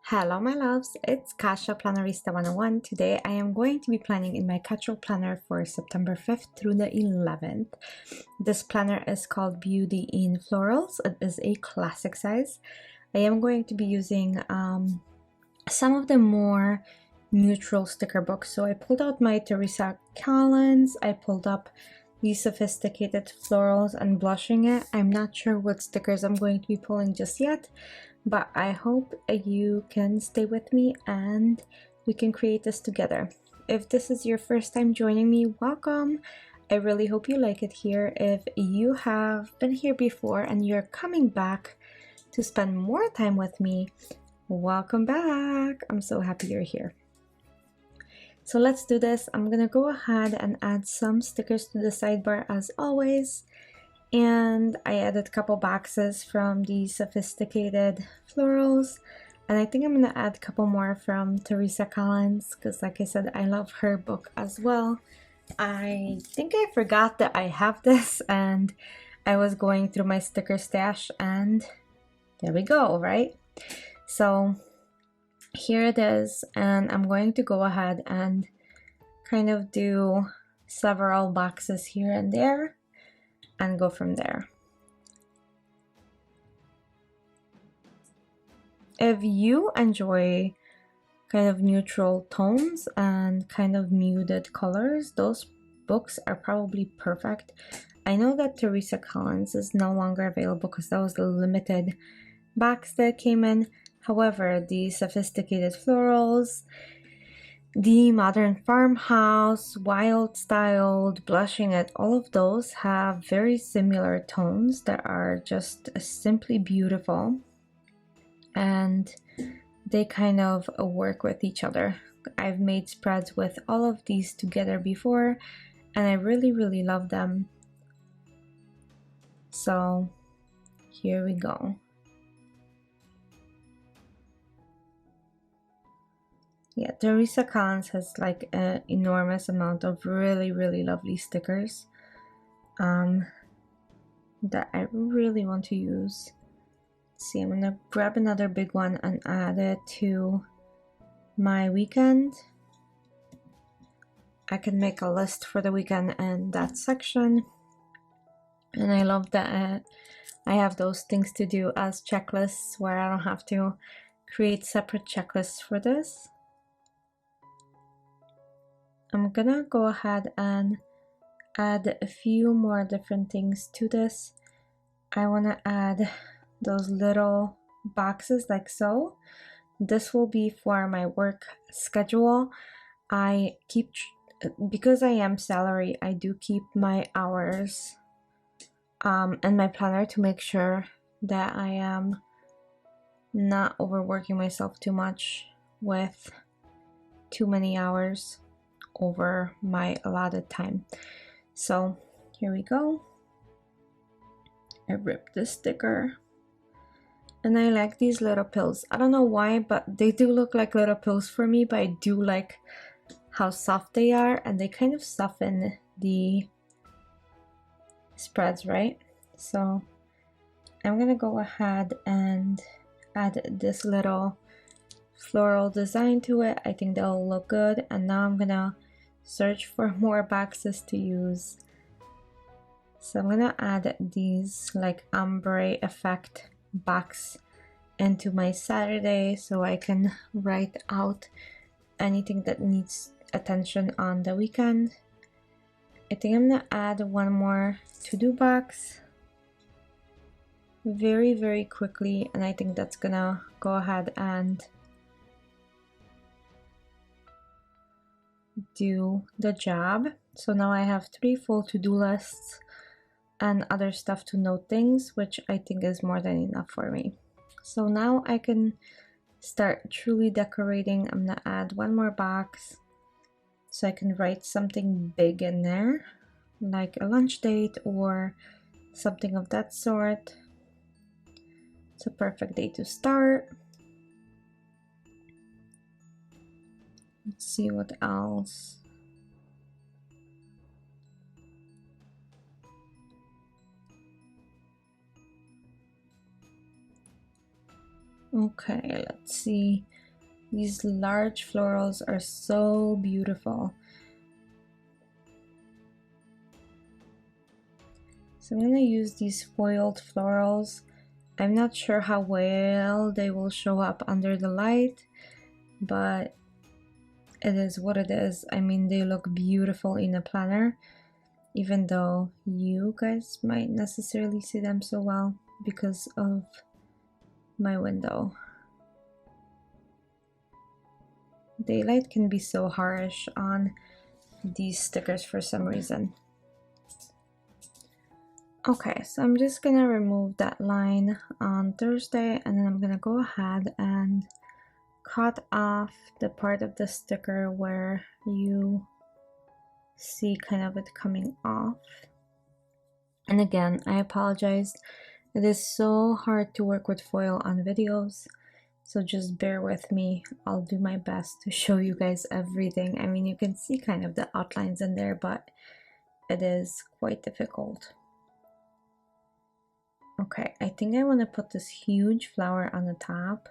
Hello my loves, it's Kasha Plannerista 101. Today I am going to be planning in my casual planner for September 5th through the 11th. This planner is called Beauty in Florals. It is a classic size. I am going to be using some of the more neutral sticker books. So I pulled out my Teresa Collins, I pulled up the Sophisticated Florals and Blushing It. I'm not sure what stickers I'm going to be pulling just yet, but I hope you can stay with me and we can create this together. If this is your first time joining me, welcome. I really hope you like it here. If you have been here before and you're coming back to spend more time with me, welcome back. I'm so happy you're here. So let's do this. I'm gonna go ahead and add some stickers to the sidebar as always. And I added a couple boxes from the Sophisticated Florals. And I think I'm gonna add a couple more from Teresa Collins because like I said, I love her book as well. I think I forgot that I have this and I was going through my sticker stash and there we go, right? So here it is, and I'm going to go ahead and kind of do several boxes here and there and go from there. If you enjoy kind of neutral tones and kind of muted colors, those books are probably perfect. I know that Teresa Collins is no longer available because that was the limited box that came in. However, the Sophisticated Florals, the Modern Farmhouse, Wild Styled, Blushing It, all of those have very similar tones that are just simply beautiful. And they kind of work with each other. I've made spreads with all of these together before and I really love them. So here we go. Yeah, Teresa Collins has like an enormous amount of really lovely stickers that I really want to use. Let's see, I'm gonna grab another big one and add it to my weekend. I can make a list for the weekend and that section. And I love that I have those things to do as checklists where I don't have to create separate checklists for this. I'm gonna go ahead and add a few more different things to this. I want to add those little boxes like so. This will be for my work schedule. I keep, because I am salary, I do keep my hours and my planner to make sure that I am not overworking myself too much with too many hours over my allotted time. So here we go. I ripped the sticker and I like these little pills. I don't know why, but they do look like little pills for me, but I do like how soft they are and they kind of soften the spreads, right? So I'm gonna go ahead and add this little floral design to it. I think that'll look good. And now I'm gonna search for more boxes to use. So I'm gonna add these like ombre effect box into my Saturday so I can write out anything that needs attention on the weekend. I think I'm gonna add one more to-do box very quickly, and I think that's gonna go ahead and do the job. So now I have 3 full to-do lists and other stuff to note things, which I think is more than enough for me. So now I can start truly decorating. I'm gonna add one more box so I can write something big in there, like a lunch date or something of that sort. It's a perfect day to start. Let's see what else. Okay, let's see. These large florals are so beautiful. So I'm going to use these foiled florals. I'm not sure how well they will show up under the light, but it is what it is. I mean, they look beautiful in a planner, even though you guys might necessarily see them so well because of my window. Daylight can be so harsh on these stickers for some reason. Okay, so I'm just gonna remove that line on Thursday, and then I'm gonna go ahead and cut off the part of the sticker where you see kind of it coming off. And again, I apologize. It is so hard to work with foil on videos, so just bear with me. I'll do my best to show you guys everything. I mean, you can see kind of the outlines in there, but it is quite difficult. Okay, I think I want to put this huge flower on the top.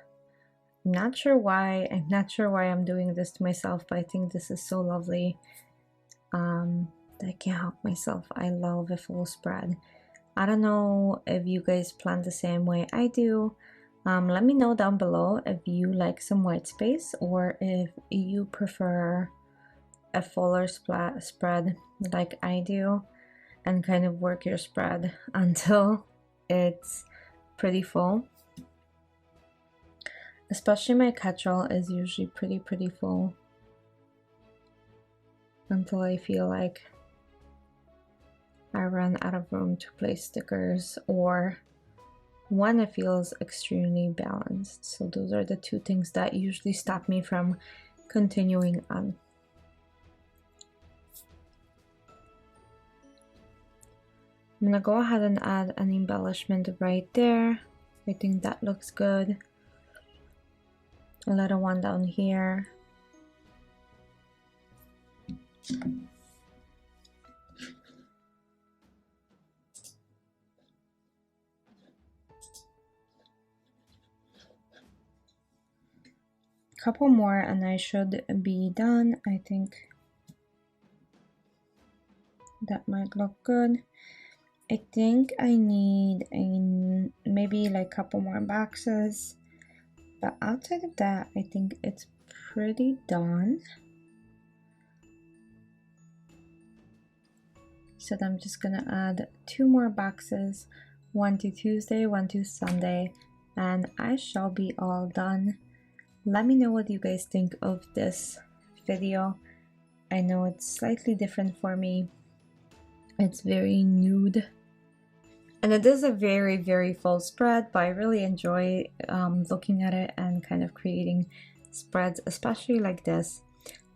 I'm not sure why I'm doing this to myself, but I think this is so lovely. I can't help myself. I love a full spread. I don't know if you guys plan the same way I do. Let me know down below if you like some white space or if you prefer a fuller spread like I do, and kind of work your spread until it's pretty full. Especially my catch-all is usually pretty full until I feel like I run out of room to place stickers, or when it feels extremely balanced. So those are the two things that usually stop me from continuing on. I'm gonna go ahead and add an embellishment right there. I think that looks good. A little one down here. Couple more and I should be done. I think that might look good. I think I need maybe like a couple more boxes, but outside of that I think it's pretty done. So I'm just gonna add 2 more boxes, one to Tuesday, one to Sunday, and I shall be all done. Let me know what you guys think of this video. I know it's slightly different for me. It's very nude. And it is a very full spread, but I really enjoy looking at it and kind of creating spreads, especially like this.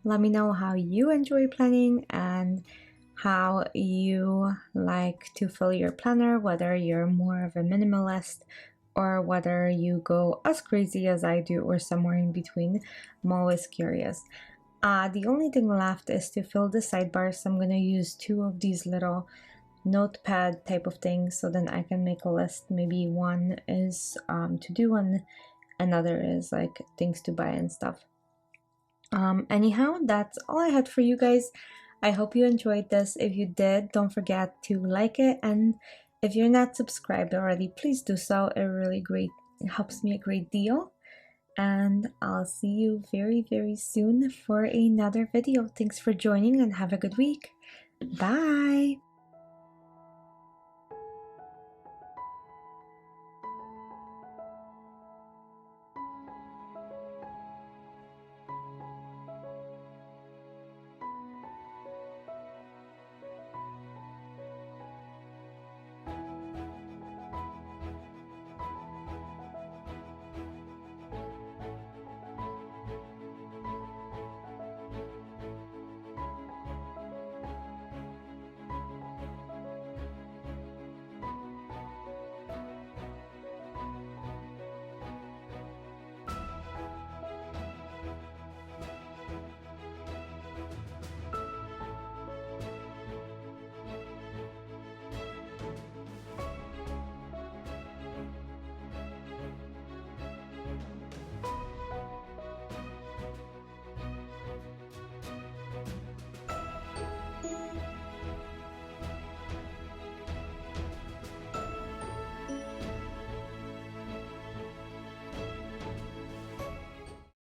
Let me know how you enjoy planning and how you like to fill your planner, whether you're more of a minimalist or whether you go as crazy as I do or somewhere in between. I'm always curious. The only thing left is to fill the sidebars. So I'm gonna use 2 of these little notepad type of things, so then I can make a list. Maybe one is to do and another is like things to buy and stuff. Anyhow, that's all I had for you guys. I hope you enjoyed this. If you did, don't forget to like it, and if you're not subscribed already, please do so. It helps me a great deal. And I'll see you very soon for another video. Thanks for joining and have a good week. Bye!